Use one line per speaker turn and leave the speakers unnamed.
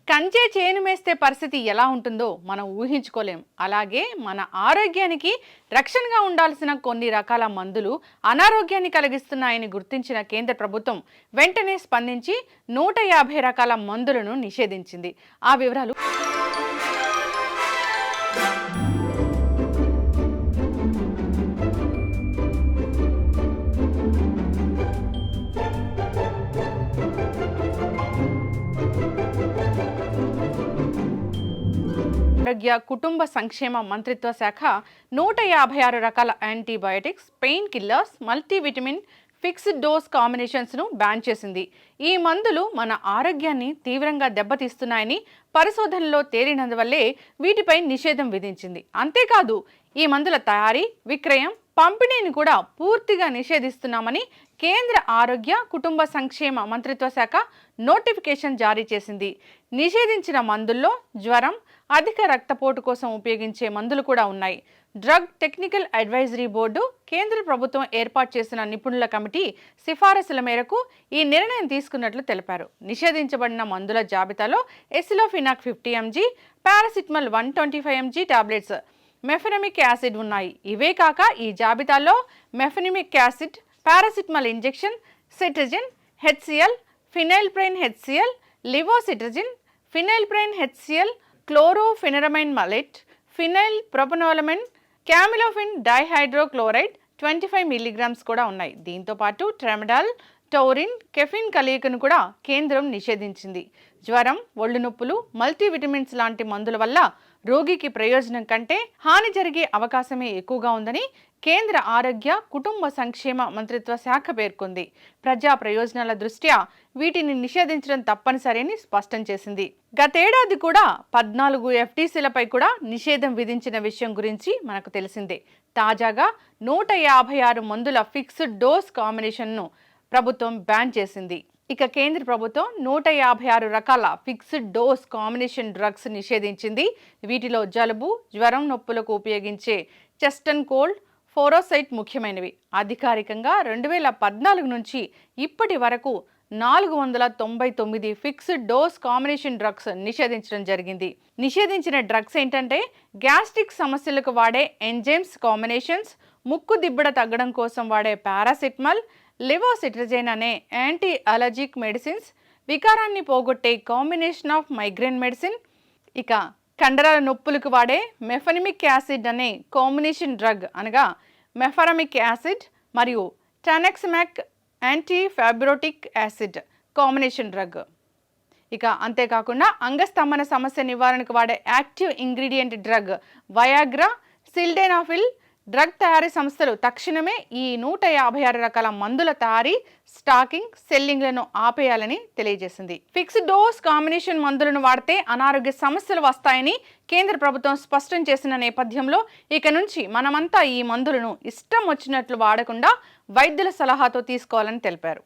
కంచే చేను మేస్తే పరిస్థితి ఎలా ఉంటుందో మనం ఊహించుకోలేం. అలాగే మన ఆరోగ్యానికి రక్షణగా ఉండాల్సిన కొన్ని రకాల మందులు అనారోగ్యాన్ని కలిగిస్తున్నాయని గుర్తించిన కేంద్ర ప్రభుత్వం వెంటనే స్పందించి 150 రకాల మందులను నిషేధించింది. ఆ వివరాలు ఆరోగ్య కుటుంబ సంక్షేమ మంత్రిత్వ శాఖ 156 రకాల antibiotics, pain killers, multivitamin, fixed dose కాంబినేషన్స్ను బ్యాన్ చేసింది. ఈ మందులు మన ఆరోగ్యాన్ని తీవ్రంగా దెబ్బతీస్తున్నాయని పరిశోధనలో తేలినందువల్లే వీటిపై నిషేధం విధించింది. అంతేకాదు ఈ మందుల తయారీ, విక్రయం, పంపిణీని కూడా పూర్తిగా నిషేధిస్తున్నామని కేంద్ర ఆరోగ్య కుటుంబ సంక్షేమ మంత్రిత్వ శాఖ నోటిఫికేషన్ జారీ చేసింది. నిషేధించిన మందుల్లో జ్వరం, అధిక రక్తపోటు కోసం ఉపయోగించే మందులు కూడా ఉన్నాయి. డ్రగ్ టెక్నికల్ అడ్వైజరీ బోర్డు, కేంద్ర ప్రభుత్వం ఏర్పాటు చేసిన నిపుణుల కమిటీ సిఫారసుల మేరకు ఈ నిర్ణయం తీసుకున్నట్లు తెలిపారు. నిషేధించబడిన మందుల జాబితాలో aceclofenac 50 mg, paracetamol 125 mg tablets, mefenamic acid ఉన్నాయి. ఇవే కాక ఈ జాబితాలో mefenamic acid, paracetamol injection, cetirizine, HCL, phenylephrine HCL, levocetirizine, phenylephrine HCL, chlorpheniramine maleate, phenyl propanolamine, camylofin dihydrochloride 25 mg కూడా ఉన్నాయి. దీంతో పాటు ట్రెమడాల్, టౌరిన్, కెఫిన్ కలయికను కూడా కేంద్రం నిషేధించింది. జ్వరం, ఒళ్ళు నొప్పులు, మల్టీవిటమిన్స్ లాంటి మందుల వల్ల రోగికి ప్రయోజనం కంటే హాని జరిగే అవకాశమే ఎక్కువగా ఉందని కేంద్ర ఆరోగ్య కుటుంబ సంక్షేమ మంత్రిత్వ శాఖ పేర్కొంది. ప్రజా ప్రయోజనాల దృష్ట్యా వీటిని నిషేధించడం తప్పనిసరిని స్పష్టం చేసింది. గతేడాది కూడా 14 FTCలపై కూడా నిషేధం విధించిన విషయం గురించి మనకు తెలిసిందే. తాజాగా 156 మందుల ఫిక్స్డ్ డోస్ కాంబినేషన్ను ప్రభుత్వం బ్యాన్ చేసింది. ఇక కేంద్ర ప్రభుత్వం 156 రకాల ఫిక్స్డ్ డోస్ కాంబినేషన్ డ్రగ్స్ నిషేధించింది. వీటిలో జలుబు, జ్వరం, నొప్పులకు ఉపయోగించే చెస్టన్ కోల్డ్, ఫోరోసైట్ ముఖ్యమైనవి. అధికారికంగా 2014 నుంచి ఇప్పటి వరకు 499 ఫిక్స్డ్ డోస్ కాంబినేషన్ డ్రగ్స్ నిషేధించడం జరిగింది. నిషేధించిన డ్రగ్స్ ఏంటంటే గ్యాస్ట్రిక్ సమస్యలకు వాడే ఎంజైమ్స్ కాంబినేషన్స్, ముక్కు దిబ్బడ తగ్గడం కోసం వాడే పారాసిటమాల్, లివోసిట్రజైన్ అనే యాంటీ అలర్జిక్ మెడిసిన్స్, వికారాన్ని పోగొట్టే కాంబినేషన్ ఆఫ్ మైగ్రేన్ మెడిసిన్, ఇక కండరాల నొప్పులకు వాడే మెఫెనమిక్ యాసిడ్ అనే కాంబినేషన్ డ్రగ్ అనగా మెఫరమిక్ యాసిడ్ మరియు tranexamic anti fibrotic acid combination drug. ఇక అంతేకాకుండా అంగస్తంభన సమస్య నివారణకు వాడే active ingredient drug Viagra, sildenafil. Drug తయారీ సంస్థలు తక్షణమే ఈ 156 రకాల మందుల తయారీ, స్టాకింగ్, సెల్లింగ్లను ఆపేయాలని తెలియజేసింది. ఫిక్స్డ్ డోస్ కాంబినేషన్ మందులను వాడితే అనారోగ్య సమస్యలు వస్తాయని కేంద్ర ప్రభుత్వం స్పష్టం చేసిన నేపథ్యంలో ఇక నుంచి మనమంతా ఈ మందులను ఇష్టం వచ్చినట్లు వాడకుండా వైద్యుల సలహాతో తీసుకోవాలని తెలిపారు.